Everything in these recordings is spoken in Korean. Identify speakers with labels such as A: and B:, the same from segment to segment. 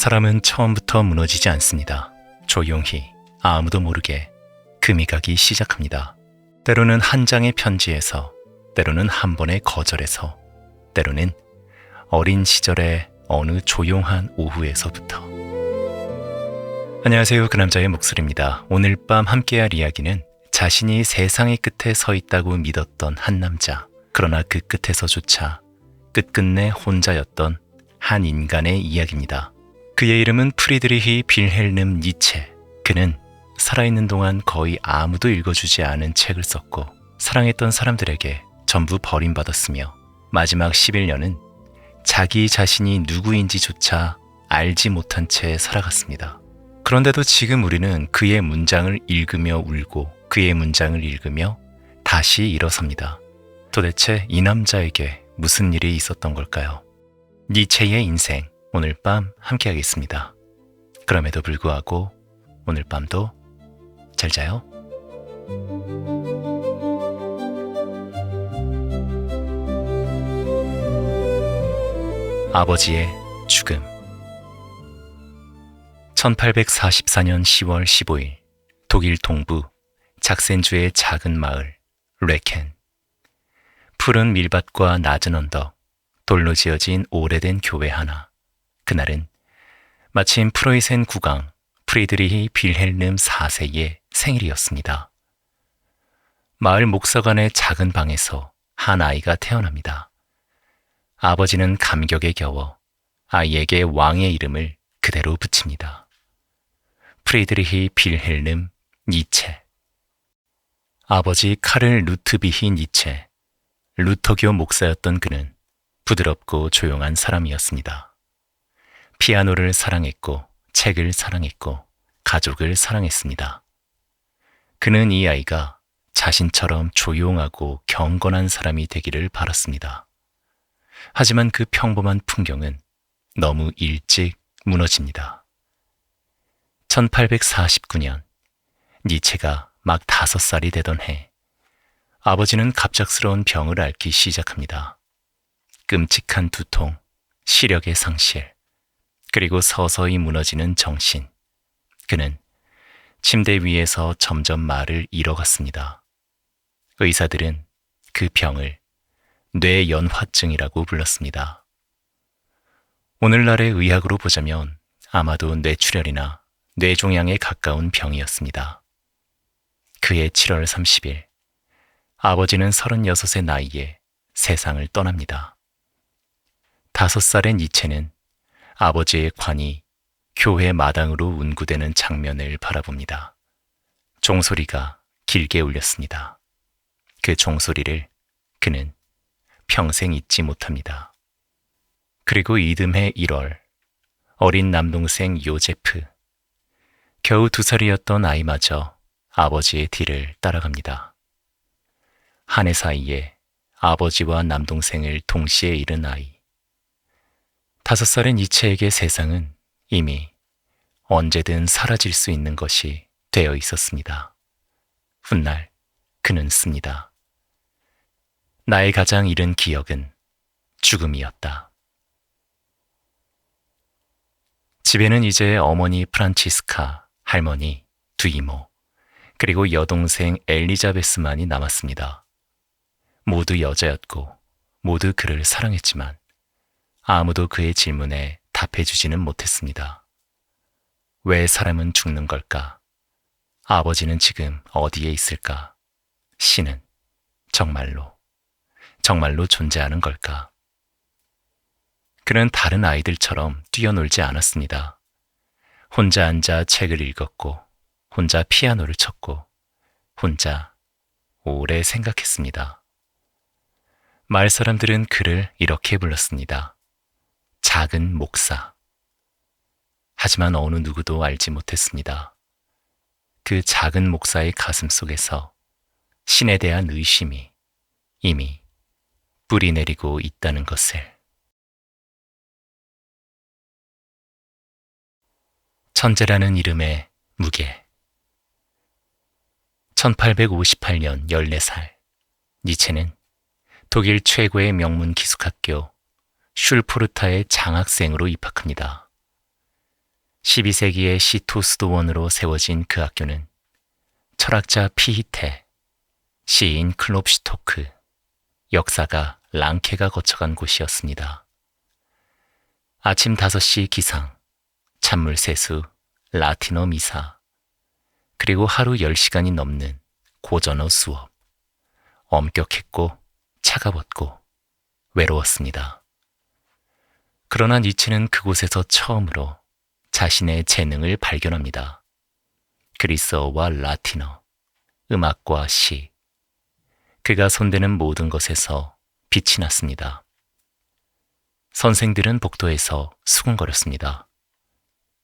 A: 사람은 처음부터 무너지지 않습니다. 조용히 아무도 모르게 금이 가기 시작합니다. 때로는 한 장의 편지에서, 때로는 한 번의 거절에서, 때로는 어린 시절의 어느 조용한 오후에서부터. 안녕하세요. 그 남자의 목소리입니다. 오늘 밤 함께할 이야기는 자신이 세상의 끝에 서 있다고 믿었던 한 남자, 그러나 그 끝에서조차 끝끝내 혼자였던 한 인간의 이야기입니다. 그의 이름은 프리드리히 빌헬름 니체. 그는 살아있는 동안 거의 아무도 읽어주지 않은 책을 썼고 사랑했던 사람들에게 전부 버림받았으며 마지막 11년은 자기 자신이 누구인지조차 알지 못한 채 살아갔습니다. 그런데도 지금 우리는 그의 문장을 읽으며 울고 그의 문장을 읽으며 다시 일어섭니다. 도대체 이 남자에게 무슨 일이 있었던 걸까요? 니체의 인생, 오늘 밤 함께하겠습니다. 그럼에도 불구하고 오늘 밤도 잘 자요. 아버지의 죽음. 1844년 10월 15일 독일 동부 작센주의 작은 마을 레켄. 푸른 밀밭과 낮은 언덕, 돌로 지어진 오래된 교회 하나. 그날은 마침 프로이센 국왕 프리드리히 빌헬름 4세의 생일이었습니다. 마을 목사관의 작은 방에서 한 아이가 태어납니다. 아버지는 감격에 겨워 아이에게 왕의 이름을 그대로 붙입니다. 프리드리히 빌헬름 니체. 아버지 카를 루트비히 니체, 루터교 목사였던 그는 부드럽고 조용한 사람이었습니다. 피아노를 사랑했고 책을 사랑했고 가족을 사랑했습니다. 그는 이 아이가 자신처럼 조용하고 경건한 사람이 되기를 바랐습니다. 하지만 그 평범한 풍경은 너무 일찍 무너집니다. 1849년 니체가 막 5살이 되던 해, 아버지는 갑작스러운 병을 앓기 시작합니다. 끔찍한 두통, 시력의 상실, 그리고 서서히 무너지는 정신. 그는 침대 위에서 점점 말을 잃어갔습니다. 의사들은 그 병을 뇌연화증이라고 불렀습니다. 오늘날의 의학으로 보자면 아마도 뇌출혈이나 뇌종양에 가까운 병이었습니다. 그해 7월 30일, 아버지는 36의 나이에 세상을 떠납니다. 5살의 니체는 아버지의 관이 교회 마당으로 운구되는 장면을 바라봅니다. 종소리가 길게 울렸습니다. 그 종소리를 그는 평생 잊지 못합니다. 그리고 이듬해 1월, 어린 남동생 요제프, 겨우 2살이었던 아이마저 아버지의 뒤를 따라갑니다. 한 해 사이에 아버지와 남동생을 동시에 잃은 아이. 5살의 니체에게 세상은 이미 언제든 사라질 수 있는 것이 되어 있었습니다. 훗날 그는 씁니다. 나의 가장 이른 기억은 죽음이었다. 집에는 이제 어머니 프란치스카, 할머니, 두 이모, 그리고 여동생 엘리자베스만이 남았습니다. 모두 여자였고 모두 그를 사랑했지만 아무도 그의 질문에 답해주지는 못했습니다. 왜 사람은 죽는 걸까? 아버지는 지금 어디에 있을까? 신은 정말로 존재하는 걸까? 그는 다른 아이들처럼 뛰어놀지 않았습니다. 혼자 앉아 책을 읽었고, 혼자 피아노를 쳤고, 혼자 오래 생각했습니다. 마을 사람들은 그를 이렇게 불렀습니다. 작은 목사. 하지만 어느 누구도 알지 못했습니다. 그 작은 목사의 가슴 속에서 신에 대한 의심이 이미 뿌리 내리고 있다는 것을. 천재라는 이름의 무게. 1858년 14살, 니체는 독일 최고의 명문 기숙학교 슐포르타의 장학생으로 입학합니다. 12세기의 시토 수도원으로 세워진 그 학교는 철학자 피히테, 시인 클롭슈토크, 역사가 랑케가 거쳐간 곳이었습니다. 아침 5시 기상, 찬물 세수, 라틴어 미사, 그리고 하루 10시간이 넘는 고전어 수업. 엄격했고 차가웠고 외로웠습니다. 그러나 니체는 그곳에서 처음으로 자신의 재능을 발견합니다. 그리스어와 라틴어, 음악과 시, 그가 손대는 모든 것에서 빛이 났습니다. 선생들은 복도에서 수군거렸습니다.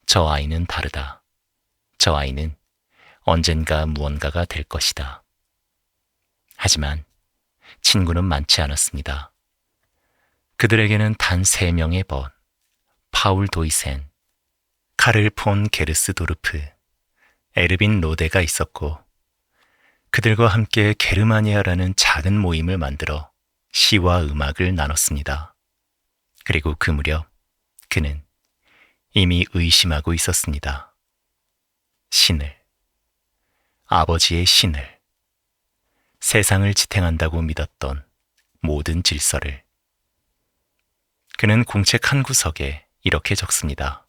A: 저 아이는 다르다. 저 아이는 언젠가 무언가가 될 것이다. 하지만 친구는 많지 않았습니다. 그들에게는 단 3명의 벗, 파울 도이센, 카를 폰 게르스도르프, 에르빈 로데가 있었고 그들과 함께 게르마니아라는 작은 모임을 만들어 시와 음악을 나눴습니다. 그리고 그 무렵 그는 이미 의심하고 있었습니다. 신을, 아버지의 신을, 세상을 지탱한다고 믿었던 모든 질서를. 그는 공책 한 구석에 이렇게 적습니다.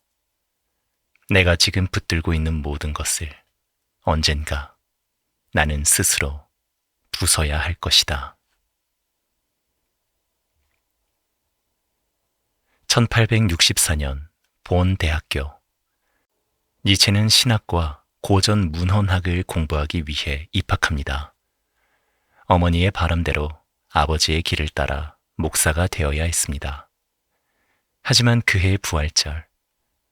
A: 내가 지금 붙들고 있는 모든 것을 언젠가 나는 스스로 부숴야 할 것이다. 1864년 본 대학교. 니체는 신학과 고전 문헌학을 공부하기 위해 입학합니다. 어머니의 바람대로 아버지의 길을 따라 목사가 되어야 했습니다. 하지만 그해 부활절,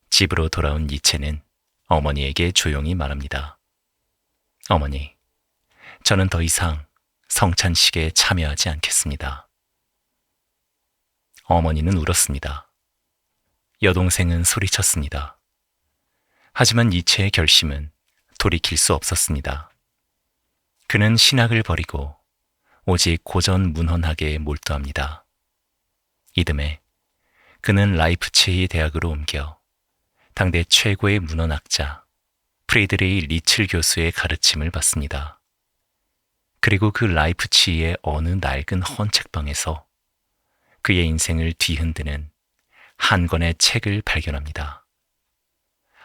A: 집으로 돌아온 니체는 어머니에게 조용히 말합니다. 어머니, 저는 더 이상 성찬식에 참여하지 않겠습니다. 어머니는 울었습니다. 여동생은 소리쳤습니다. 하지만 니체의 결심은 돌이킬 수 없었습니다. 그는 신학을 버리고 오직 고전 문헌학에 몰두합니다. 이듬해 그는 라이프치히 대학으로 옮겨 당대 최고의 문헌학자 프리드리히 리츠 교수의 가르침을 받습니다. 그리고 그 라이프치히의 어느 낡은 헌 책방에서 그의 인생을 뒤흔드는 한 권의 책을 발견합니다.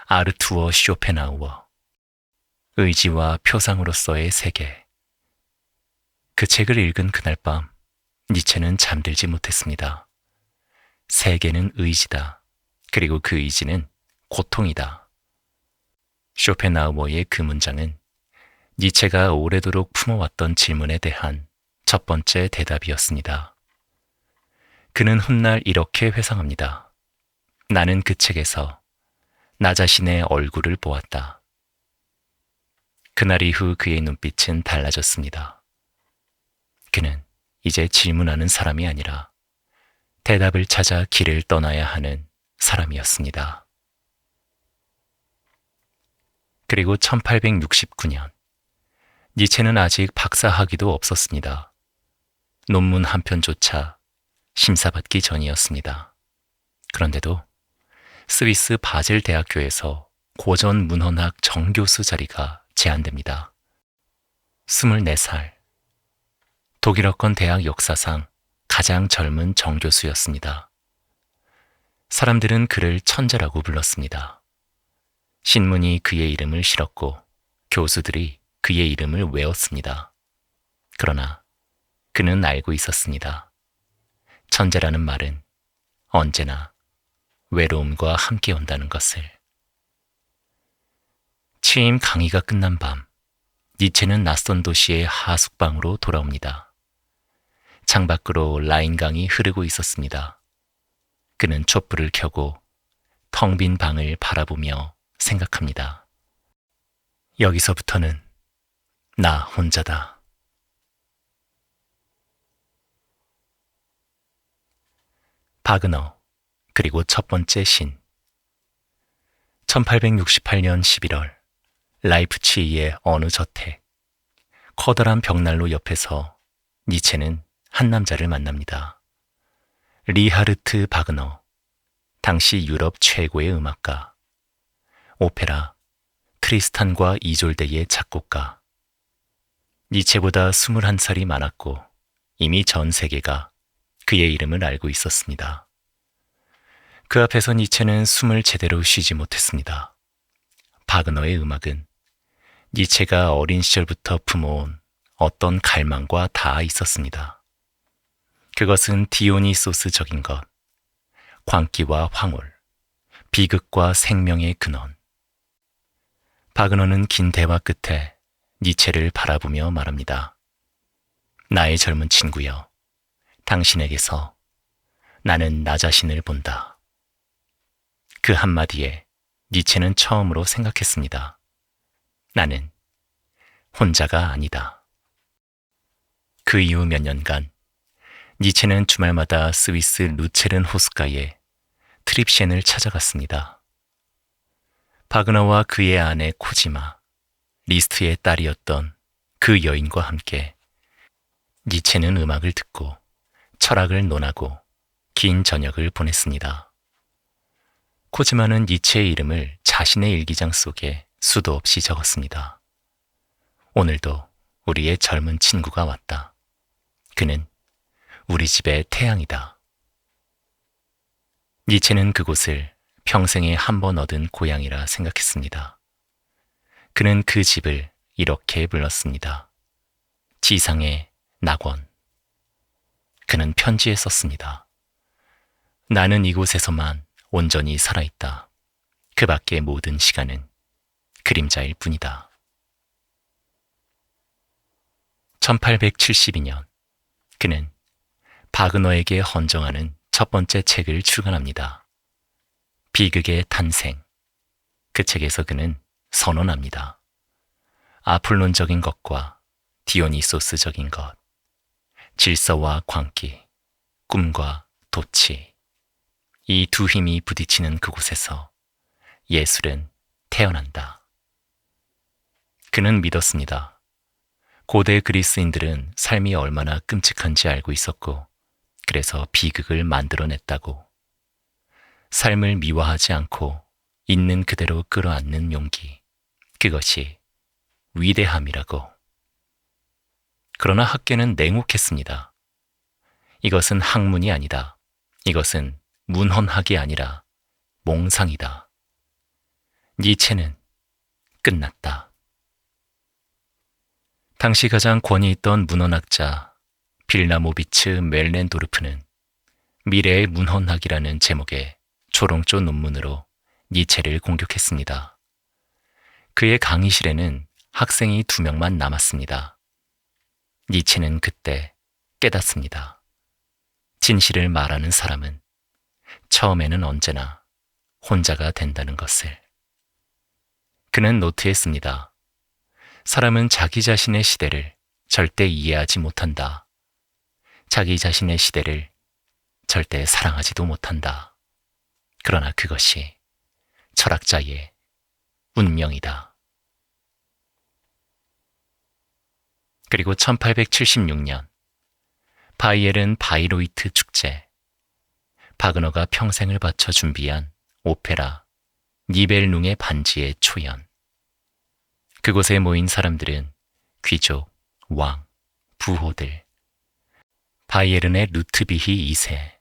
A: 아르투어 쇼펜하우어, 의지와 표상으로서의 세계. 그 책을 읽은 그날 밤 니체는 잠들지 못했습니다. 세계는 의지다. 그리고 그 의지는 고통이다. 쇼펜하우어의 그 문장은 니체가 오래도록 품어왔던 질문에 대한 첫 번째 대답이었습니다. 그는 훗날 이렇게 회상합니다. 나는 그 책에서 나 자신의 얼굴을 보았다. 그날 이후 그의 눈빛은 달라졌습니다. 그는 이제 질문하는 사람이 아니라 대답을 찾아 길을 떠나야 하는 사람이었습니다. 그리고 1869년, 니체는 아직 박사학위도 없었습니다. 논문 한 편조차 심사받기 전이었습니다. 그런데도 스위스 바젤 대학교에서 고전 문헌학 정교수 자리가 제안됩니다. 24살, 독일어권 대학 역사상 가장 젊은 정교수였습니다. 사람들은 그를 천재라고 불렀습니다. 신문이 그의 이름을 실었고 교수들이 그의 이름을 외웠습니다. 그러나 그는 알고 있었습니다. 천재라는 말은 언제나 외로움과 함께 온다는 것을. 취임 강의가 끝난 밤, 니체는 낯선 도시의 하숙방으로 돌아옵니다. 창밖으로 라인강이 흐르고 있었습니다. 그는 촛불을 켜고 텅 빈 방을 바라보며 생각합니다. 여기서부터는 나 혼자다. 바그너, 그리고 첫 번째 신. 1868년 11월, 라이프치히의 어느 저택, 커다란 벽난로 옆에서 니체는 한 남자를 만납니다. 리하르트 바그너, 당시 유럽 최고의 음악가. 오페라 트리스탄과 이졸데의 작곡가. 니체보다 21살이 많았고 이미 전 세계가 그의 이름을 알고 있었습니다. 그 앞에서 니체는 숨을 제대로 쉬지 못했습니다. 바그너의 음악은 니체가 어린 시절부터 품어온 어떤 갈망과 닿아 있었습니다. 그것은 디오니소스적인 것, 광기와 황홀, 비극과 생명의 근원. 바그너는 긴 대화 끝에 니체를 바라보며 말합니다. 나의 젊은 친구여, 당신에게서 나는 나 자신을 본다. 그 한마디에 니체는 처음으로 생각했습니다. 나는 혼자가 아니다. 그 이후 몇 년간 니체는 주말마다 스위스 루체른 호숫가에 트립셴을 찾아갔습니다. 바그너와 그의 아내 코지마, 리스트의 딸이었던 그 여인과 함께 니체는 음악을 듣고 철학을 논하고 긴 저녁을 보냈습니다. 코지마는 니체의 이름을 자신의 일기장 속에 수도 없이 적었습니다. 오늘도 우리의 젊은 친구가 왔다. 그는 우리 집의 태양이다. 니체는 그곳을 평생에 한 번 얻은 고향이라 생각했습니다. 그는 그 집을 이렇게 불렀습니다. 지상의 낙원. 그는 편지에 썼습니다. 나는 이곳에서만 온전히 살아있다. 그 밖의 모든 시간은 그림자일 뿐이다. 1872년 그는 바그너에게 헌정하는 첫 번째 책을 출간합니다. 비극의 탄생. 그 책에서 그는 선언합니다. 아폴론적인 것과 디오니소스적인 것, 질서와 광기, 꿈과 도치. 이 두 힘이 부딪히는 그곳에서 예술은 태어난다. 그는 믿었습니다. 고대 그리스인들은 삶이 얼마나 끔찍한지 알고 있었고, 그래서 비극을 만들어냈다고. 삶을 미화하지 않고 있는 그대로 끌어안는 용기. 그것이 위대함이라고. 그러나 학계는 냉혹했습니다. 이것은 학문이 아니다. 이것은 문헌학이 아니라 몽상이다. 니체는 끝났다. 당시 가장 권위 있던 문헌학자 빌라모비츠 멜렌도르프는 미래의 문헌학이라는 제목의 초롱조 논문으로 니체를 공격했습니다. 그의 강의실에는 학생이 2명만 남았습니다. 니체는 그때 깨닫습니다. 진실을 말하는 사람은 처음에는 언제나 혼자가 된다는 것을. 그는 노트에 씁니다. 사람은 자기 자신의 시대를 절대 이해하지 못한다. 자기 자신의 시대를 절대 사랑하지도 못한다. 그러나 그것이 철학자의 운명이다. 그리고 1876년 바이에른 바이로이트 축제. 바그너가 평생을 바쳐 준비한 오페라 니벨룽의 반지의 초연. 그곳에 모인 사람들은 귀족, 왕, 부호들, 바이에른의 루트비히 2세,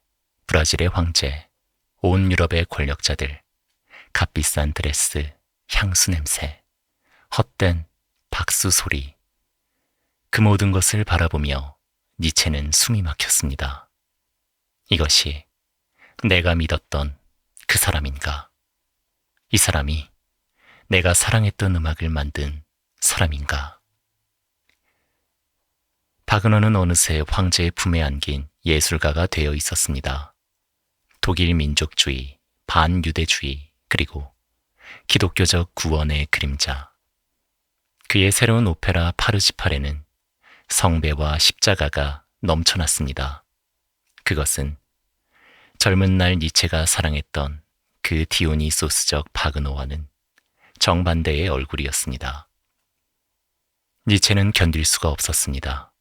A: 브라질의 황제, 온 유럽의 권력자들, 값비싼 드레스, 향수 냄새, 헛된 박수 소리. 그 모든 것을 바라보며 니체는 숨이 막혔습니다. 이것이 내가 믿었던 그 사람인가? 이 사람이 내가 사랑했던 음악을 만든 사람인가? 바그너는 어느새 황제의 품에 안긴 예술가가 되어 있었습니다. 독일 민족주의, 반유대주의, 그리고 기독교적 구원의 그림자. 그의 새로운 오페라 파르지팔에는 성배와 십자가가 넘쳐났습니다. 그것은 젊은 날 니체가 사랑했던 그 디오니소스적 바그너와는 정반대의 얼굴이었습니다. 니체는 견딜 수가 없었습니다.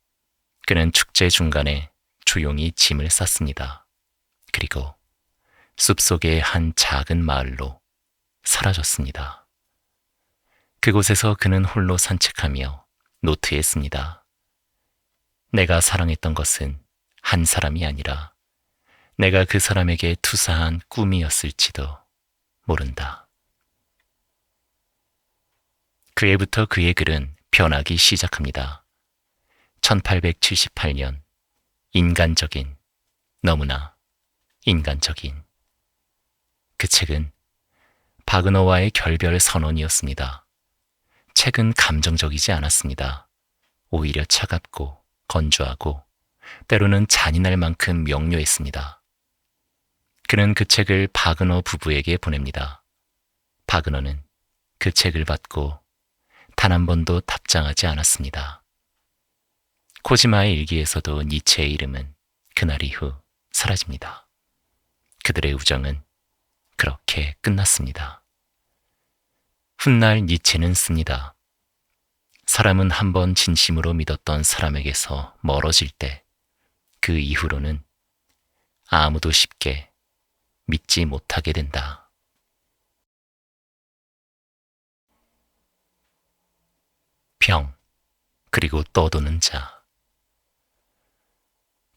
A: 그는 축제 중간에 조용히 짐을 쌌습니다. 그리고 숲속의 한 작은 마을로 사라졌습니다. 그곳에서 그는 홀로 산책하며 노트에 씁니다. 내가 사랑했던 것은 한 사람이 아니라 내가 그 사람에게 투사한 꿈이었을지도 모른다. 그 해부터 그의 글은 변하기 시작합니다. 1878년, 인간적인, 너무나 인간적인. 그 책은 바그너와의 결별 선언이었습니다. 책은 감정적이지 않았습니다. 오히려 차갑고 건조하고 때로는 잔인할 만큼 명료했습니다. 그는 그 책을 바그너 부부에게 보냅니다. 바그너는 그 책을 받고 단 한 번도 답장하지 않았습니다. 코지마의 일기에서도 니체의 이름은 그날 이후 사라집니다. 그들의 우정은 그렇게 끝났습니다. 훗날 니체는 씁니다. 사람은 한 번 진심으로 믿었던 사람에게서 멀어질 때 그 이후로는 아무도 쉽게 믿지 못하게 된다. 병, 그리고 떠도는 자.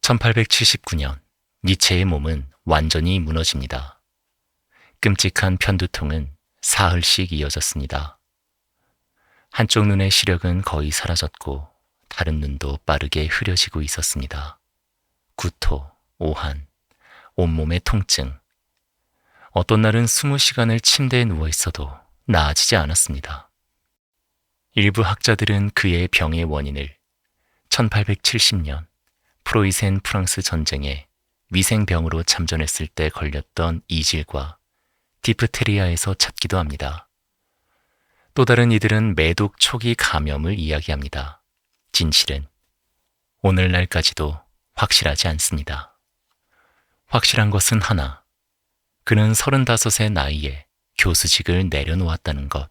A: 1879년, 니체의 몸은 완전히 무너집니다. 끔찍한 편두통은 사흘씩 이어졌습니다. 한쪽 눈의 시력은 거의 사라졌고 다른 눈도 빠르게 흐려지고 있었습니다. 구토, 오한, 온몸의 통증. 어떤 날은 20시간을 침대에 누워 있어도 나아지지 않았습니다. 일부 학자들은 그의 병의 원인을 1870년 프로이센 프랑스 전쟁에 위생병으로 참전했을 때 걸렸던 이질과 디프테리아에서 찾기도 합니다. 또 다른 이들은 매독 초기 감염을 이야기합니다. 진실은 오늘날까지도 확실하지 않습니다. 확실한 것은 하나, 그는 35의 나이에 교수직을 내려놓았다는 것,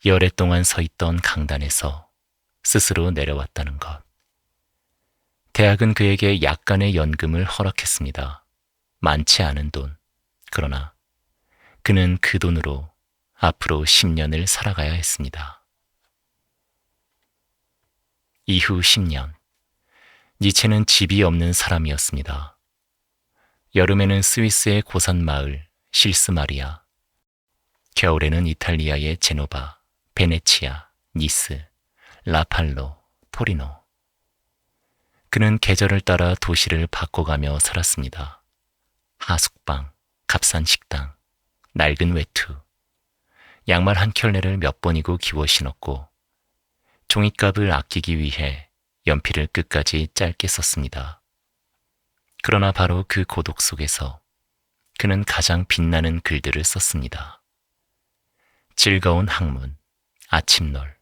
A: 열애 동안 서 있던 강단에서 스스로 내려왔다는 것. 대학은 그에게 약간의 연금을 허락했습니다. 많지 않은 돈. 그러나 그는 그 돈으로 앞으로 10년을 살아가야 했습니다. 이후 10년, 니체는 집이 없는 사람이었습니다. 여름에는 스위스의 고산 마을 실스마리아, 겨울에는 이탈리아의 제노바, 베네치아, 니스, 라팔로, 토리노. 그는 계절을 따라 도시를 바꿔가며 살았습니다. 하숙방, 값싼 식당, 낡은 외투, 양말 한 켤레를 몇 번이고 기워 신었고 종잇값을 아끼기 위해 연필을 끝까지 짧게 썼습니다. 그러나 바로 그 고독 속에서 그는 가장 빛나는 글들을 썼습니다. 즐거운 학문, 아침놀.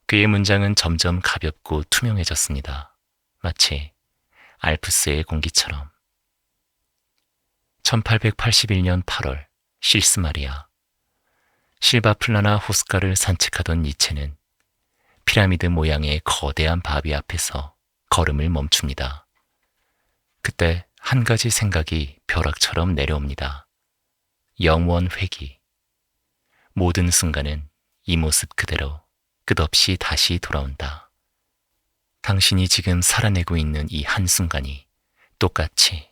A: 그의 문장은 점점 가볍고 투명해졌습니다. 마치 알프스의 공기처럼. 1881년 8월, 실스마리아. 실바플라나 호스카를 산책하던 니체는 피라미드 모양의 거대한 바위 앞에서 걸음을 멈춥니다. 그때 한 가지 생각이 벼락처럼 내려옵니다. 영원 회귀. 모든 순간은 이 모습 그대로 끝없이 다시 돌아온다. 당신이 지금 살아내고 있는 이 한순간이 똑같이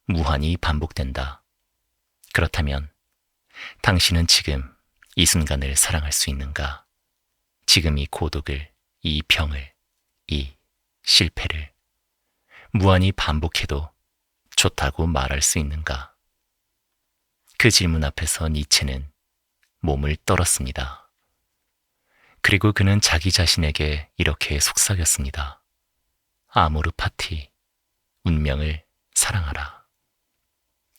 A: 무한히 반복된다. 그렇다면 당신은 지금 이 순간을 사랑할 수 있는가? 지금 이 고독을, 이 병을, 이 실패를 무한히 반복해도 좋다고 말할 수 있는가? 그 질문 앞에서 니체는 몸을 떨었습니다. 그리고 그는 자기 자신에게 이렇게 속삭였습니다. 아모르 파티, 운명을 사랑하라.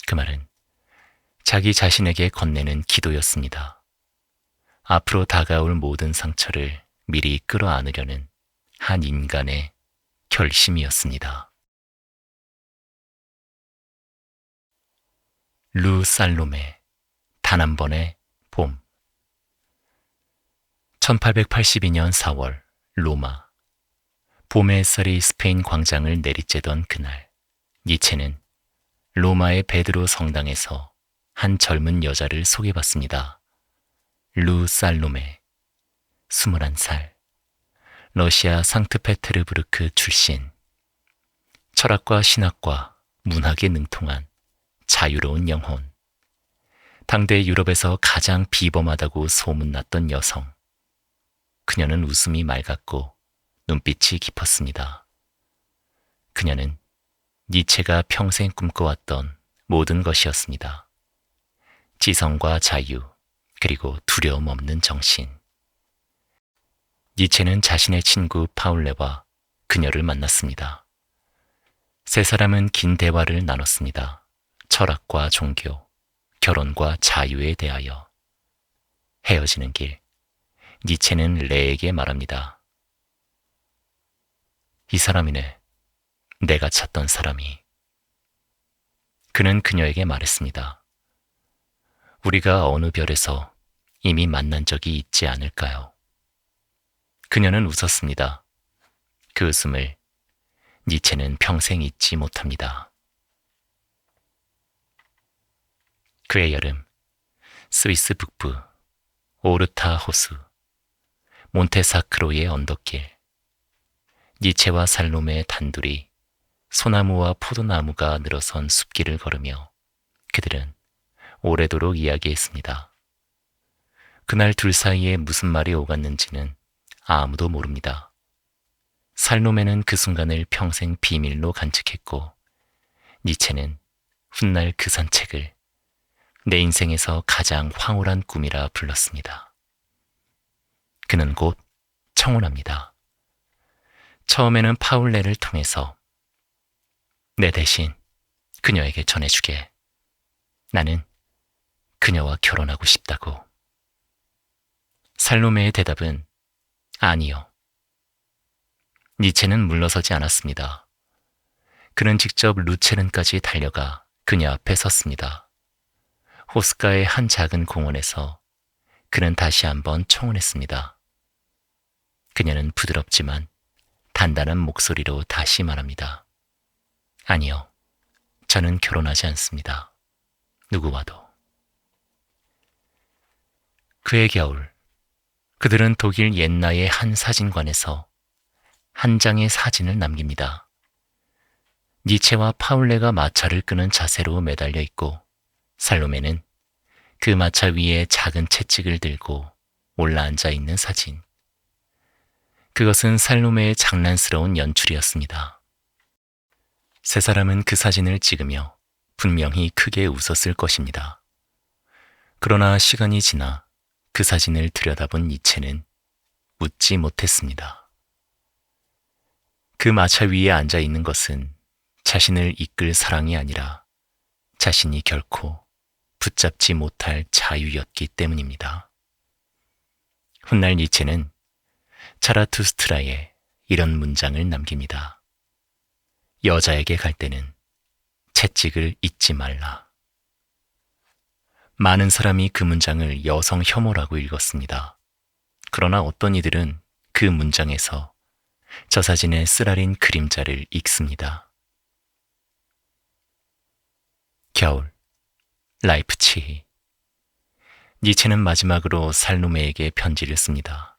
A: 그 말은 자기 자신에게 건네는 기도였습니다. 앞으로 다가올 모든 상처를 미리 끌어안으려는 한 인간의 결심이었습니다. 루 살로메, 단 한 번의 봄. 1882년 4월, 로마. 봄의 햇살이 스페인 광장을 내리쬐던 그날, 니체는 로마의 베드로 성당에서 한 젊은 여자를 소개받습니다. 루 살로메, 21살, 러시아 상트페테르부르크 출신, 철학과 신학과 문학에 능통한 자유로운 영혼, 당대 유럽에서 가장 비범하다고 소문났던 여성. 그녀는 웃음이 맑았고 눈빛이 깊었습니다. 그녀는 니체가 평생 꿈꿔왔던 모든 것이었습니다. 지성과 자유, 그리고 두려움 없는 정신. 니체는 자신의 친구 파울레와 그녀를 만났습니다. 세 사람은 긴 대화를 나눴습니다. 철학과 종교, 결혼과 자유에 대하여. 헤어지는 길, 니체는 레에게 말합니다. 이 사람이네. 내가 찾던 사람이. 그는 그녀에게 말했습니다. 우리가 어느 별에서 이미 만난 적이 있지 않을까요? 그녀는 웃었습니다. 그 웃음을 니체는 평생 잊지 못합니다. 그의 여름, 스위스 북부, 오르타 호수, 몬테사크로의 언덕길, 니체와 살로메의 단둘이 소나무와 포도나무가 늘어선 숲길을 걸으며 그들은 오래도록 이야기했습니다. 그날 둘 사이에 무슨 말이 오갔는지는 아무도 모릅니다. 살로메는 그 순간을 평생 비밀로 간직했고 니체는 훗날 그 산책을 내 인생에서 가장 황홀한 꿈이라 불렀습니다. 그는 곧 청혼합니다. 처음에는 파울레를 통해서 내 대신 그녀에게 전해주게. 나는 그녀와 결혼하고 싶다고. 살로메의 대답은 아니요. 니체는 물러서지 않았습니다. 그는 직접 루체른까지 달려가 그녀 앞에 섰습니다. 호스가의 한 작은 공원에서 그는 다시 한번 청혼했습니다. 그녀는 부드럽지만 단단한 목소리로 다시 말합니다. 아니요, 저는 결혼하지 않습니다. 누구와도. 그해 겨울, 그들은 독일 옛나의 한 사진관에서 한 장의 사진을 남깁니다. 니체와 파울레가 마차를 끄는 자세로 매달려 있고 살로메는 그 마차 위에 작은 채찍을 들고 올라앉아 있는 사진. 그것은 살로메의 장난스러운 연출이었습니다. 세 사람은 그 사진을 찍으며 분명히 크게 웃었을 것입니다. 그러나 시간이 지나 그 사진을 들여다본 니체는 웃지 못했습니다. 그 마차 위에 앉아 있는 것은 자신을 이끌 사랑이 아니라 자신이 결코 붙잡지 못할 자유였기 때문입니다. 훗날 니체는 자라투스트라에 이런 문장을 남깁니다. 여자에게 갈 때는 채찍을 잊지 말라. 많은 사람이 그 문장을 여성 혐오라고 읽었습니다. 그러나 어떤 이들은 그 문장에서 저 사진의 쓰라린 그림자를 읽습니다. 겨울, 라이프치히. 니체는 마지막으로 살로메에게 편지를 씁니다.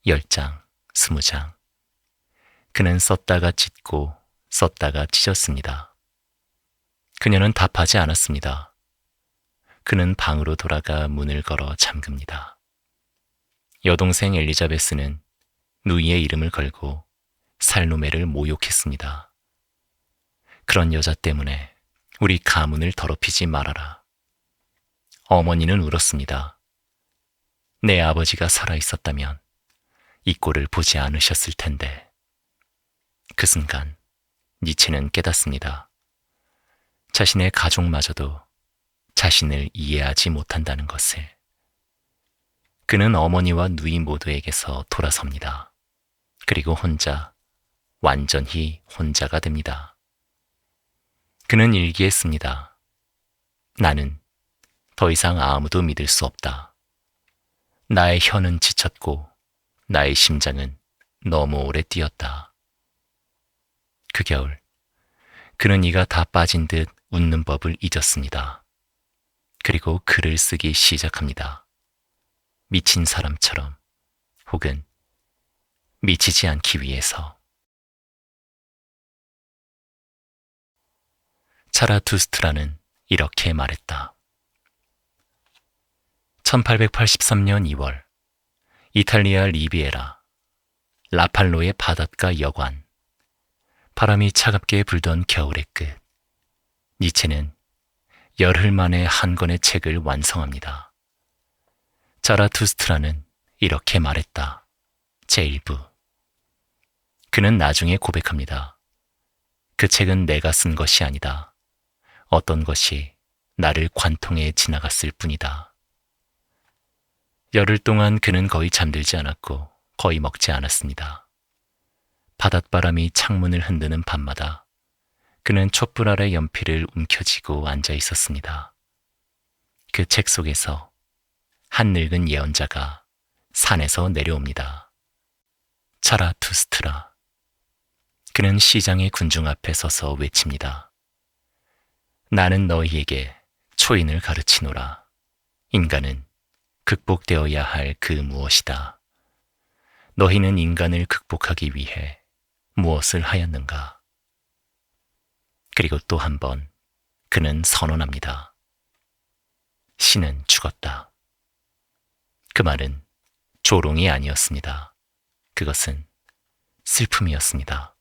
A: 10장, 20장. 그는 썼다가 찢고 썼다가 찢었습니다. 그녀는 답하지 않았습니다. 그는 방으로 돌아가 문을 걸어 잠깁니다. 여동생 엘리자베스는 누이의 이름을 걸고 살로메를 모욕했습니다. 그런 여자 때문에 우리 가문을 더럽히지 말아라. 어머니는 울었습니다. 내 아버지가 살아있었다면 이 꼴을 보지 않으셨을 텐데. 그 순간 니체는 깨닫습니다. 자신의 가족마저도 자신을 이해하지 못한다는 것을. 그는 어머니와 누이 모두에게서 돌아섭니다. 그리고 혼자, 완전히 혼자가 됩니다. 그는 일기했습니다. 나는 더 이상 아무도 믿을 수 없다. 나의 혀는 지쳤고 나의 심장은 너무 오래 뛰었다. 그 겨울, 그는 이가 다 빠진 듯 웃는 법을 잊었습니다. 그리고 글을 쓰기 시작합니다. 미친 사람처럼 혹은 미치지 않기 위해서. 차라투스트라는 이렇게 말했다. 1883년 2월 이탈리아 리비에라 라팔로의 바닷가 여관. 바람이 차갑게 불던 겨울의 끝. 니체는 열흘 만에 한 권의 책을 완성합니다. 자라투스트라는 이렇게 말했다. 제1부. 그는 나중에 고백합니다. 그 책은 내가 쓴 것이 아니다. 어떤 것이 나를 관통해 지나갔을 뿐이다. 열흘 동안 그는 거의 잠들지 않았고 거의 먹지 않았습니다. 바닷바람이 창문을 흔드는 밤마다 그는 촛불 아래 연필을 움켜쥐고 앉아 있었습니다. 그 책 속에서 한 늙은 예언자가 산에서 내려옵니다. 차라투스트라. 그는 시장의 군중 앞에 서서 외칩니다. 나는 너희에게 초인을 가르치노라. 인간은 극복되어야 할 그 무엇이다. 너희는 인간을 극복하기 위해 무엇을 하였는가? 그리고 또 한 번 그는 선언합니다. 신은 죽었다. 그 말은 조롱이 아니었습니다. 그것은 슬픔이었습니다.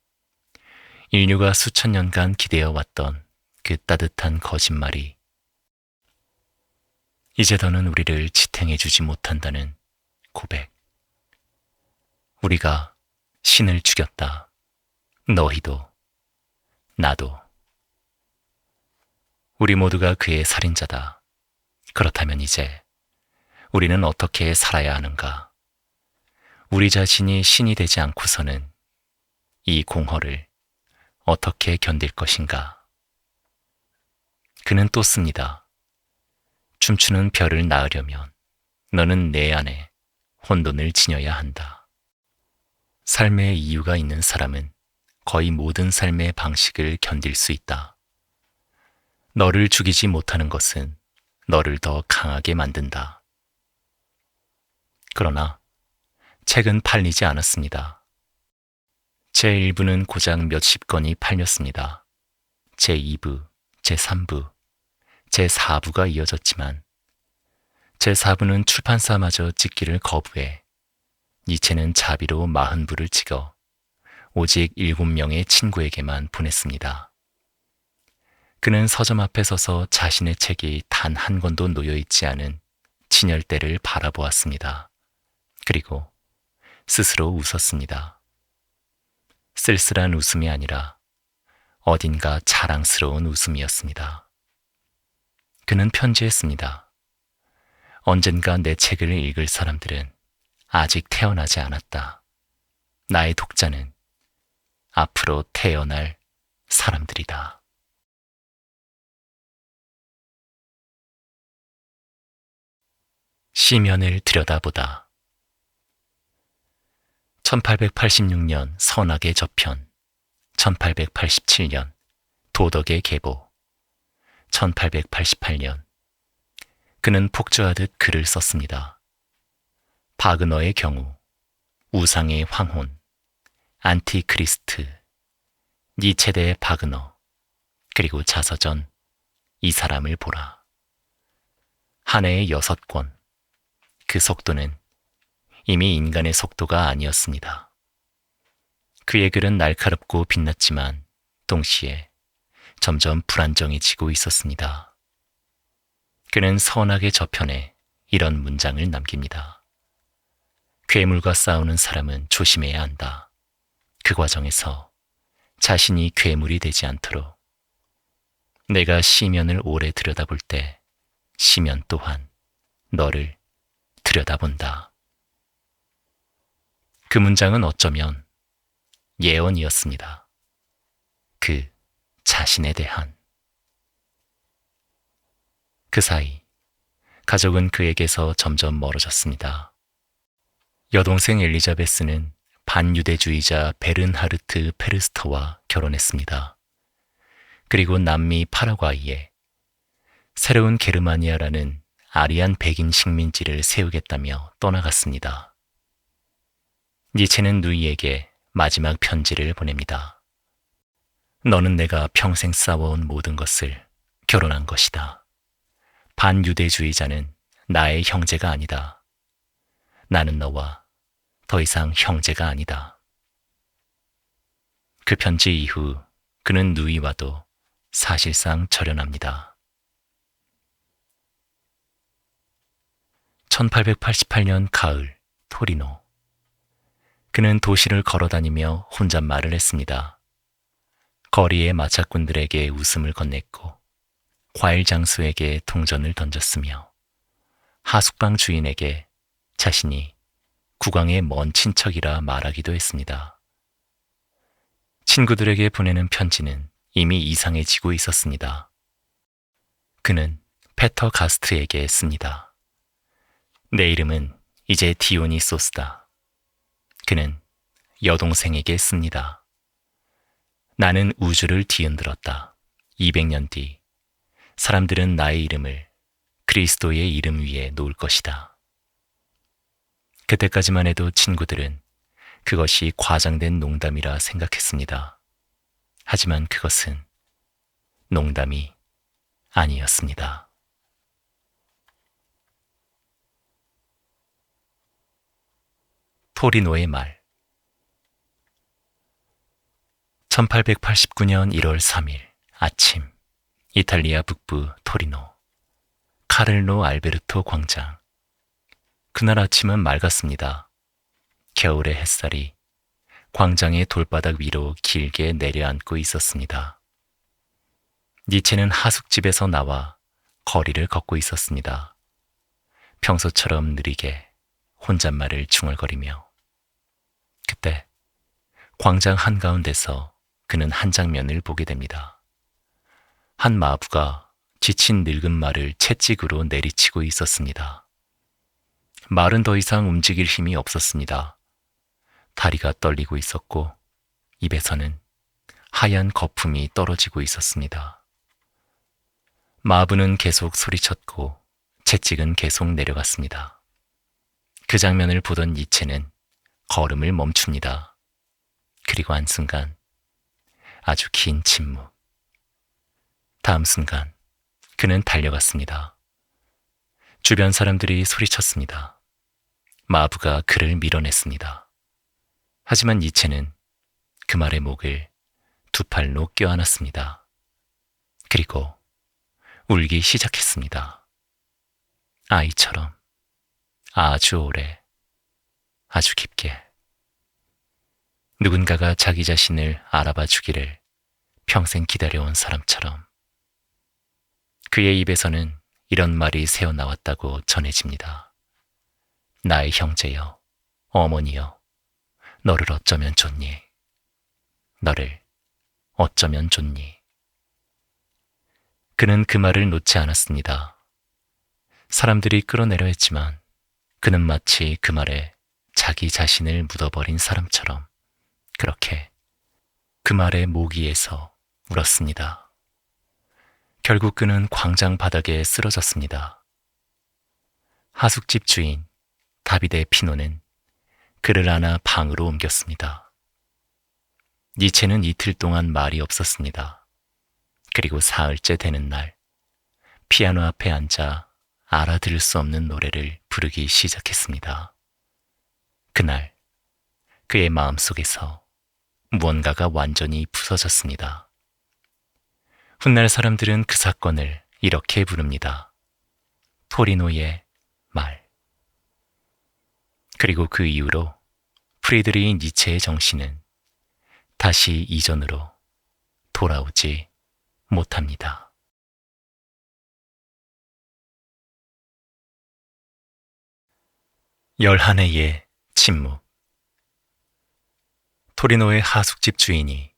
A: 인류가 수천 년간 기대어왔던 그 따뜻한 거짓말이 이제 더는 우리를 지탱해주지 못한다는 고백. 우리가 신을 죽였다. 너희도, 나도. 우리 모두가 그의 살인자다. 그렇다면 이제 우리는 어떻게 살아야 하는가? 우리 자신이 신이 되지 않고서는 이 공허를 어떻게 견딜 것인가? 그는 또 씁니다. 춤추는 별을 낳으려면 너는 내 안에 혼돈을 지녀야 한다. 삶의 이유가 있는 사람은 거의 모든 삶의 방식을 견딜 수 있다. 너를 죽이지 못하는 것은 너를 더 강하게 만든다. 그러나 책은 팔리지 않았습니다. 제1부는 고작 몇십 권이 팔렸습니다. 제2부, 제3부, 제4부가 이어졌지만 제4부는 출판사마저 찍기를 거부해 니체는 자비로 40부를 찍어 오직 7명의 친구에게만 보냈습니다. 그는 서점 앞에 서서 자신의 책이 단 한 권도 놓여있지 않은 진열대를 바라보았습니다. 그리고 스스로 웃었습니다. 쓸쓸한 웃음이 아니라 어딘가 자랑스러운 웃음이었습니다. 그는 편지했습니다. 언젠가 내 책을 읽을 사람들은 아직 태어나지 않았다. 나의 독자는 앞으로 태어날 사람들이다. 시면을 들여다보다. 1886년 선악의 저편, 1887년 도덕의 계보, 1888년 그는 폭주하듯 글을 썼습니다. 바그너의 경우, 우상의 황혼, 안티크리스트, 니체 대 바그너, 그리고 자서전 이 사람을 보라. 한 해에 6권. 그 속도는 이미 인간의 속도가 아니었습니다. 그의 글은 날카롭고 빛났지만 동시에 점점 불안정해지고 있었습니다. 그는 선악의 저편에 이런 문장을 남깁니다. 괴물과 싸우는 사람은 조심해야 한다. 그 과정에서 자신이 괴물이 되지 않도록. 내가 시면을 오래 들여다볼 때 시면 또한 너를 들여다본다. 그 문장은 어쩌면 예언이었습니다. 그 자신에 대한. 그 사이 가족은 그에게서 점점 멀어졌습니다. 여동생 엘리자베스는 반유대주의자 베른하르트 페르스터와 결혼했습니다. 그리고 남미 파라과이에 새로운 게르마니아라는 아리안 백인 식민지를 세우겠다며 떠나갔습니다. 니체는 누이에게 마지막 편지를 보냅니다. 너는 내가 평생 쌓아온 모든 것을 결혼한 것이다. 반유대주의자는 나의 형제가 아니다. 나는 너와 더 이상 형제가 아니다. 그 편지 이후 그는 누이와도 사실상 절연합니다. 1888년 가을, 토리노. 그는 도시를 걸어다니며 혼잣말을 했습니다. 거리의 마차꾼들에게 웃음을 건넸고 과일 장수에게 동전을 던졌으며 하숙방 주인에게 자신이 국왕의 먼 친척이라 말하기도 했습니다. 친구들에게 보내는 편지는 이미 이상해지고 있었습니다. 그는 페터 가스트에게 씁니다. 내 이름은 이제 디오니소스다. 그는 여동생에게 씁니다. 나는 우주를 뒤흔들었다. 200년 뒤 사람들은 나의 이름을 그리스도의 이름 위에 놓을 것이다. 그때까지만 해도 친구들은 그것이 과장된 농담이라 생각했습니다. 하지만 그것은 농담이 아니었습니다. 토리노의 말. 1889년 1월 3일 아침, 이탈리아 북부 토리노, 카를로 알베르토 광장. 그날 아침은 맑았습니다. 겨울의 햇살이 광장의 돌바닥 위로 길게 내려앉고 있었습니다. 니체는 하숙집에서 나와 거리를 걷고 있었습니다. 평소처럼 느리게 혼잣말을 중얼거리며. 그때 광장 한가운데서 그는 한 장면을 보게 됩니다. 한 마부가 지친 늙은 말을 채찍으로 내리치고 있었습니다. 말은 더 이상 움직일 힘이 없었습니다. 다리가 떨리고 있었고 입에서는 하얀 거품이 떨어지고 있었습니다. 마부는 계속 소리쳤고 채찍은 계속 내려갔습니다. 그 장면을 보던 니체는 걸음을 멈춥니다. 그리고 한순간 아주 긴 침묵. 다음 순간 그는 달려갔습니다. 주변 사람들이 소리쳤습니다. 마부가 그를 밀어냈습니다. 하지만 니체는 그 말의 목을 두 팔로 껴안았습니다. 그리고 울기 시작했습니다. 아이처럼 아주 오래, 아주 깊게. 누군가가 자기 자신을 알아봐 주기를 평생 기다려온 사람처럼. 그의 입에서는 이런 말이 새어나왔다고 전해집니다. 나의 형제여, 어머니여, 너를 어쩌면 좋니? 너를 어쩌면 좋니? 그는 그 말을 놓지 않았습니다. 사람들이 끌어내려 했지만 그는 마치 그 말에 자기 자신을 묻어버린 사람처럼 그렇게 그 말의 모기에서 울었습니다. 결국 그는 광장 바닥에 쓰러졌습니다. 하숙집 주인 다비데 피노는 그를 안아 방으로 옮겼습니다. 니체는 이틀 동안 말이 없었습니다. 그리고 사흘째 되는 날, 피아노 앞에 앉아 알아들을 수 없는 노래를 부르기 시작했습니다. 그날 그의 마음속에서 무언가가 완전히 부서졌습니다. 훗날 사람들은 그 사건을 이렇게 부릅니다. 토리노의 말. 그리고 그 이후로 프리드리히 니체의 정신은 다시 이전으로 돌아오지 못합니다. 열한 해의 침묵. 토리노의 하숙집 주인이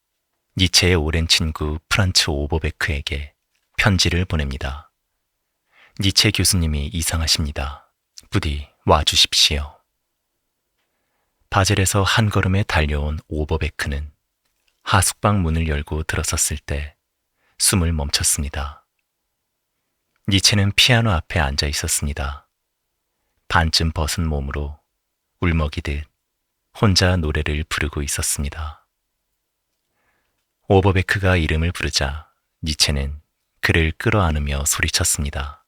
A: 니체의 오랜 친구 프란츠 오버베크에게 편지를 보냅니다. 니체 교수님이 이상하십니다. 부디 와주십시오. 바젤에서 한 걸음에 달려온 오버베크는 하숙방 문을 열고 들어섰을 때 숨을 멈췄습니다. 니체는 피아노 앞에 앉아 있었습니다. 반쯤 벗은 몸으로 울먹이듯 혼자 노래를 부르고 있었습니다. 오버베크가 이름을 부르자 니체는 그를 끌어안으며 소리쳤습니다.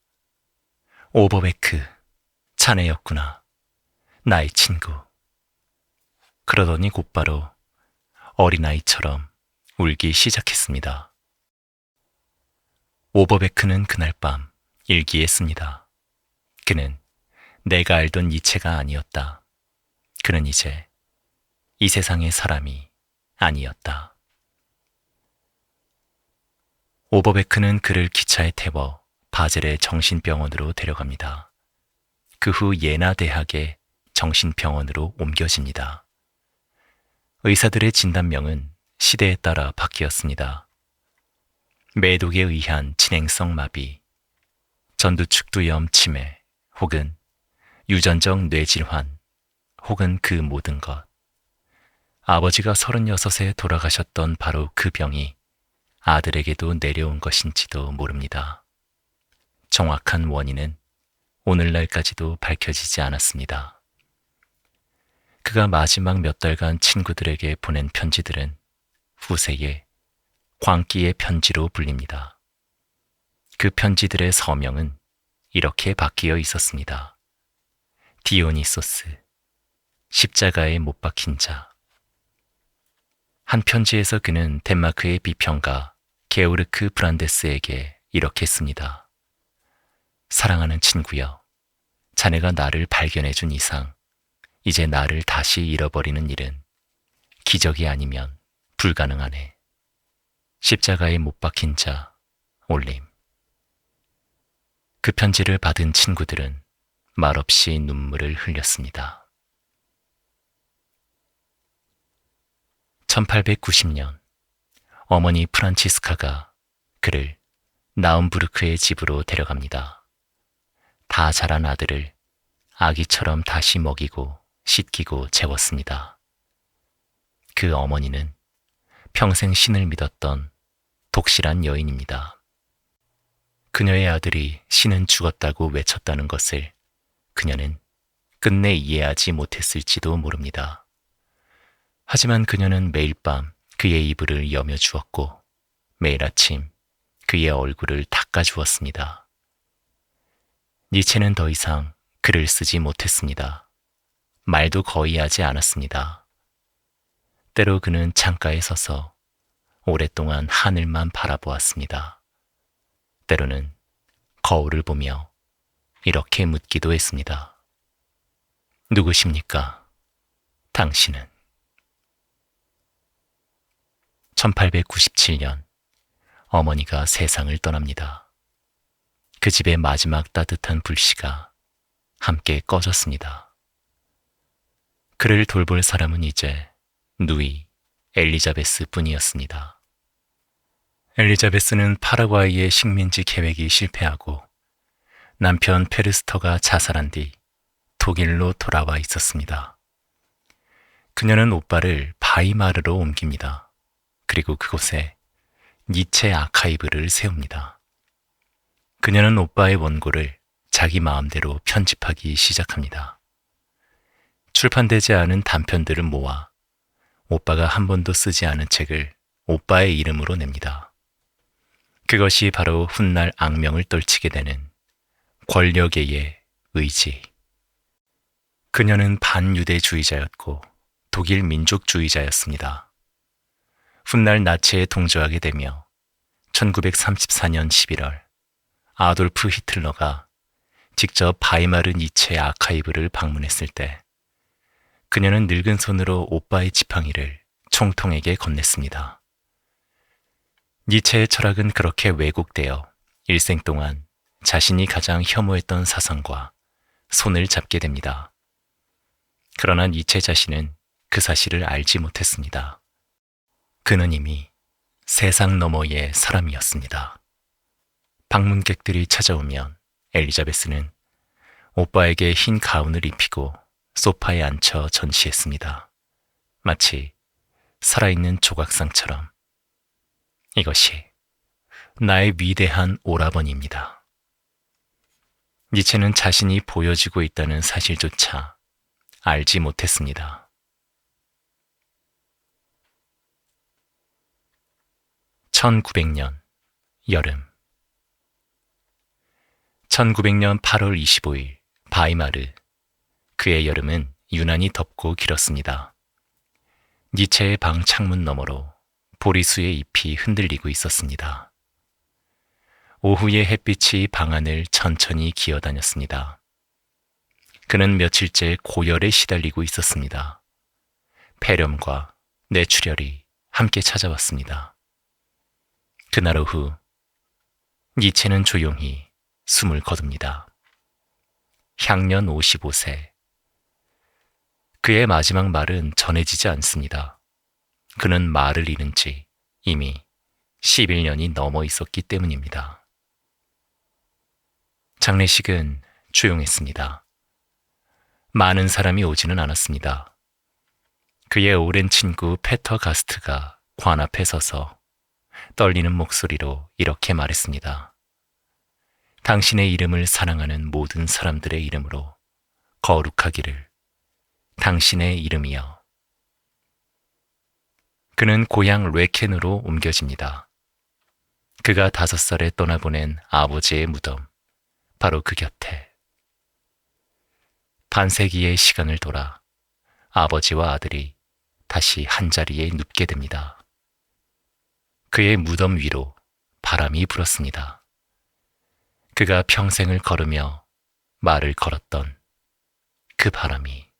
A: 오버베크, 자네였구나. 나의 친구. 그러더니 곧바로 어린아이처럼 울기 시작했습니다. 오버베크는 그날 밤 일기했습니다. 그는 내가 알던 니체가 아니었다. 그는 이제 이 세상의 사람이 아니었다. 오버베크는 그를 기차에 태워 바젤의 정신병원으로 데려갑니다. 그 후 예나 대학의 정신병원으로 옮겨집니다. 의사들의 진단명은 시대에 따라 바뀌었습니다. 매독에 의한 진행성 마비, 전두축두염 치매, 혹은 유전적 뇌질환, 혹은 그 모든 것. 아버지가 36에 돌아가셨던 바로 그 병이 아들에게도 내려온 것인지도 모릅니다. 정확한 원인은 오늘날까지도 밝혀지지 않았습니다. 그가 마지막 몇 달간 친구들에게 보낸 편지들은 후세에 광기의 편지로 불립니다. 그 편지들의 서명은 이렇게 바뀌어 있었습니다. 디오니소스, 십자가에 못 박힌 자. 한 편지에서 그는 덴마크의 비평가 게오르크 브란데스에게 이렇게 씁니다. 사랑하는 친구여, 자네가 나를 발견해준 이상 이제 나를 다시 잃어버리는 일은 기적이 아니면 불가능하네. 십자가에 못 박힌 자, 올림. 그 편지를 받은 친구들은 말없이 눈물을 흘렸습니다. 1890년 어머니 프란치스카가 그를 나움부르크의 집으로 데려갑니다. 다 자란 아들을 아기처럼 다시 먹이고 씻기고 재웠습니다. 그 어머니는 평생 신을 믿었던 독실한 여인입니다. 그녀의 아들이 신은 죽었다고 외쳤다는 것을 그녀는 끝내 이해하지 못했을지도 모릅니다. 하지만 그녀는 매일 밤 그의 이불을 여며 주었고 매일 아침 그의 얼굴을 닦아주었습니다. 니체는 더 이상 글을 쓰지 못했습니다. 말도 거의 하지 않았습니다. 때로 그는 창가에 서서 오랫동안 하늘만 바라보았습니다. 때로는 거울을 보며 이렇게 묻기도 했습니다. 누구십니까? 당신은? 1897년 어머니가 세상을 떠납니다. 그 집의 마지막 따뜻한 불씨가 함께 꺼졌습니다. 그를 돌볼 사람은 이제 누이 엘리자베스 뿐이었습니다. 엘리자베스는 파라과이의 식민지 계획이 실패하고 남편 페르스터가 자살한 뒤 독일로 돌아와 있었습니다. 그녀는 오빠를 바이마르로 옮깁니다. 그리고 그곳에 니체 아카이브를 세웁니다. 그녀는 오빠의 원고를 자기 마음대로 편집하기 시작합니다. 출판되지 않은 단편들을 모아 오빠가 한 번도 쓰지 않은 책을 오빠의 이름으로 냅니다. 그것이 바로 훗날 악명을 떨치게 되는 권력의 의지. 그녀는 반유대주의자였고 독일 민족주의자였습니다. 훗날 나치에 동조하게 되며 1934년 11월 아돌프 히틀러가 직접 바이마르 니체 아카이브를 방문했을 때 그녀는 늙은 손으로 오빠의 지팡이를 총통에게 건넸습니다. 니체의 철학은 그렇게 왜곡되어 일생 동안 자신이 가장 혐오했던 사상과 손을 잡게 됩니다. 그러나 니체 자신은 그 사실을 알지 못했습니다. 그는 이미 세상 너머의 사람이었습니다. 방문객들이 찾아오면 엘리자베스는 오빠에게 흰 가운을 입히고 소파에 앉혀 전시했습니다. 마치 살아있는 조각상처럼. 이것이 나의 위대한 오라버니입니다. 니체는 자신이 보여지고 있다는 사실조차 알지 못했습니다. (1900년) 여름 1900년 8월 25일 바이마르. 그의 여름은 유난히 덥고 길었습니다. 니체의 방 창문 너머로 보리수의 잎이 흔들리고 있었습니다. 오후의 햇빛이 방 안을 천천히 기어다녔습니다. 그는 며칠째 고열에 시달리고 있었습니다. 폐렴과 뇌출혈이 함께 찾아왔습니다. 그날 오후 니체는 조용히 숨을 거둡니다. 향년 55세. 그의 마지막 말은 전해지지 않습니다. 그는 말을 잃은 지 이미 11년이 넘어 있었기 때문입니다. 장례식은 조용했습니다. 많은 사람이 오지는 않았습니다. 그의 오랜 친구 페터 가스트가 관 앞에 서서 떨리는 목소리로 이렇게 말했습니다. 당신의 이름을 사랑하는 모든 사람들의 이름으로 거룩하기를, 당신의 이름이여. 그는 고향 레켄으로 옮겨집니다. 그가 5살에 떠나보낸 아버지의 무덤, 바로 그 곁에. 반세기의 시간을 돌아 아버지와 아들이 다시 한자리에 눕게 됩니다. 그의 무덤 위로 바람이 불었습니다. 그가 평생을 걸으며 말을 걸었던 그 바람이.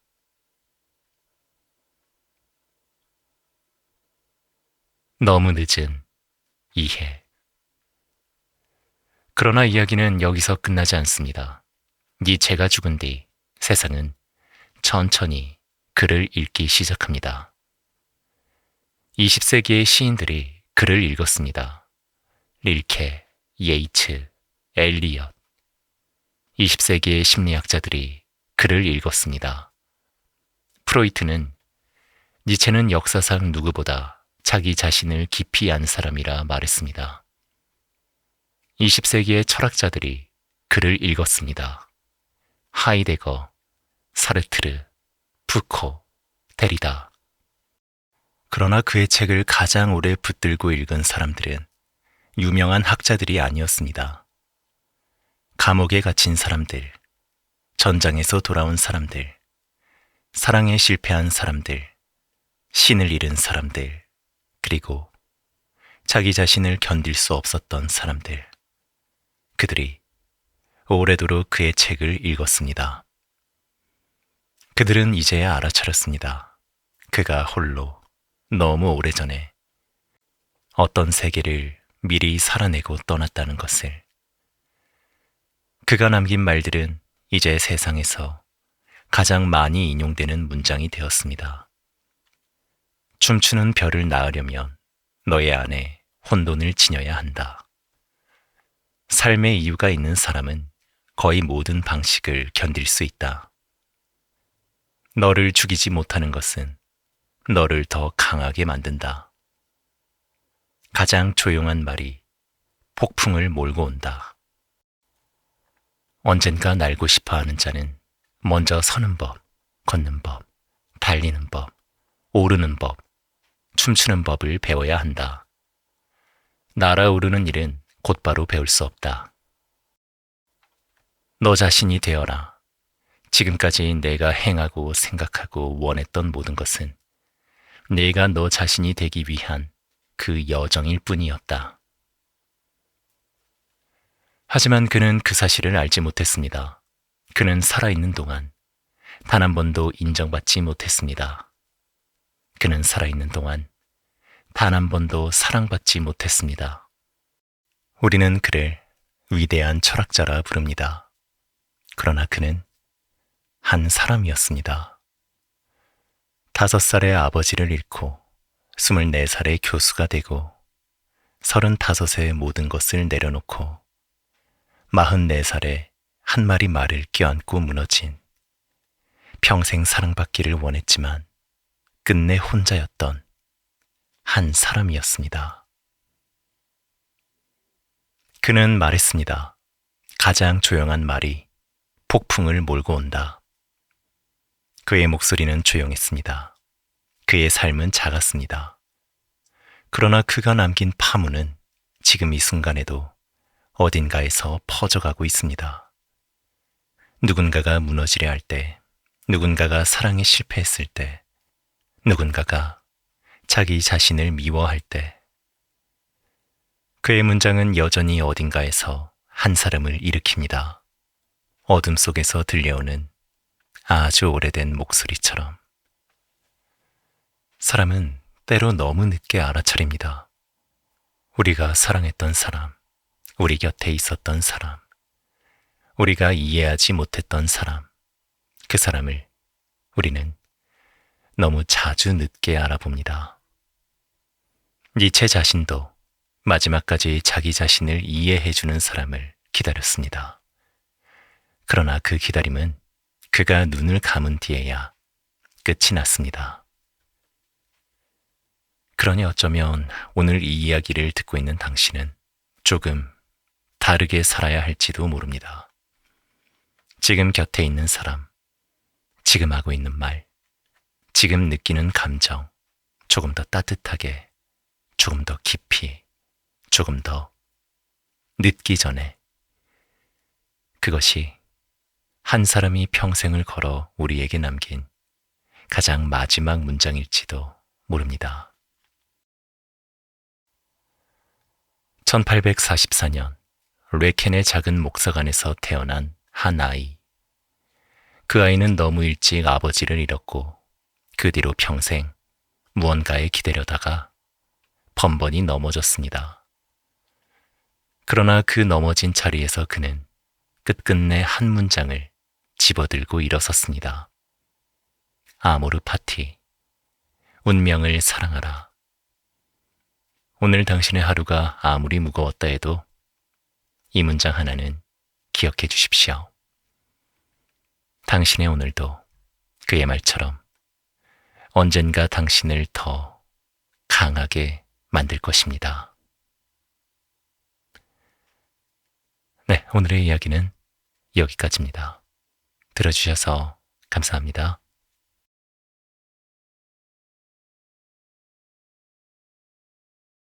A: 너무 늦은 이해. 그러나 이야기는 여기서 끝나지 않습니다. 니체가 죽은 뒤 세상은 천천히 그를 읽기 시작합니다. 20세기의 시인들이 그를 읽었습니다. 릴케, 예이츠, 엘리엇. 20세기의 심리학자들이 그를 읽었습니다. 프로이트는 니체는 역사상 누구보다 자기 자신을 깊이 안 사람이라 말했습니다. 20세기의 철학자들이 그를 읽었습니다. 하이데거, 사르트르, 푸코, 데리다. 그러나 그의 책을 가장 오래 붙들고 읽은 사람들은 유명한 학자들이 아니었습니다. 감옥에 갇힌 사람들, 전장에서 돌아온 사람들, 사랑에 실패한 사람들, 신을 잃은 사람들, 그리고 자기 자신을 견딜 수 없었던 사람들. 그들이 오래도록 그의 책을 읽었습니다. 그들은 이제야 알아차렸습니다. 그가 홀로 너무 오래전에 어떤 세계를 미리 살아내고 떠났다는 것을. 그가 남긴 말들은 이제 세상에서 가장 많이 인용되는 문장이 되었습니다. 춤추는 별을 낳으려면 너의 안에 혼돈을 지녀야 한다. 삶의 이유가 있는 사람은 거의 모든 방식을 견딜 수 있다. 너를 죽이지 못하는 것은 너를 더 강하게 만든다. 가장 조용한 말이 폭풍을 몰고 온다. 언젠가 날고 싶어 하는 자는 먼저 서는 법, 걷는 법, 달리는 법, 오르는 법, 춤추는 법을 배워야 한다. 날아오르는 일은 곧바로 배울 수 없다. 너 자신이 되어라. 지금까지 내가 행하고 생각하고 원했던 모든 것은 내가 너 자신이 되기 위한 그 여정일 뿐이었다. 하지만 그는 그 사실을 알지 못했습니다. 그는 살아있는 동안 단 한 번도 인정받지 못했습니다. 그는 살아있는 동안 단 한 번도 사랑받지 못했습니다. 우리는 그를 위대한 철학자라 부릅니다. 그러나 그는 한 사람이었습니다. 5살의 아버지를 잃고 24살의 교수가 되고 35의 모든 것을 내려놓고 44살에 한 마리 말을 껴안고 무너진, 평생 사랑받기를 원했지만 끝내 혼자였던 한 사람이었습니다. 그는 말했습니다. 가장 조용한 말이 폭풍을 몰고 온다. 그의 목소리는 조용했습니다. 그의 삶은 작았습니다. 그러나 그가 남긴 파문은 지금 이 순간에도 어딘가에서 퍼져가고 있습니다. 누군가가 무너지려 할 때, 누군가가 사랑에 실패했을 때, 누군가가 자기 자신을 미워할 때, 그의 문장은 여전히 어딘가에서 한 사람을 일으킵니다. 어둠 속에서 들려오는 아주 오래된 목소리처럼. 사람은 때로 너무 늦게 알아차립니다. 우리가 사랑했던 사람, 우리 곁에 있었던 사람, 우리가 이해하지 못했던 사람, 그 사람을 우리는 너무 자주 늦게 알아봅니다. 니체 자신도 마지막까지 자기 자신을 이해해주는 사람을 기다렸습니다. 그러나 그 기다림은 그가 눈을 감은 뒤에야 끝이 났습니다. 그러니 어쩌면 오늘 이 이야기를 듣고 있는 당신은 조금 다르게 살아야 할지도 모릅니다. 지금 곁에 있는 사람, 지금 하고 있는 말, 지금 느끼는 감정, 조금 더 따뜻하게, 조금 더 깊이, 조금 더 늦기 전에 그것이 한 사람이 평생을 걸어 우리에게 남긴 가장 마지막 문장일지도 모릅니다. 1844년 레켄의 작은 목사관에서 태어난 한 아이. 그 아이는 너무 일찍 아버지를 잃었고 그 뒤로 평생 무언가에 기대려다가 번번이 넘어졌습니다. 그러나 그 넘어진 자리에서 그는 끝끝내 한 문장을 집어들고 일어섰습니다. 아모르 파티, 운명을 사랑하라. 오늘 당신의 하루가 아무리 무거웠다 해도 이 문장 하나는 기억해 주십시오. 당신의 오늘도 그의 말처럼 언젠가 당신을 더 강하게 만들 것입니다. 네, 오늘의 이야기는 여기까지입니다. 들어주셔서 감사합니다.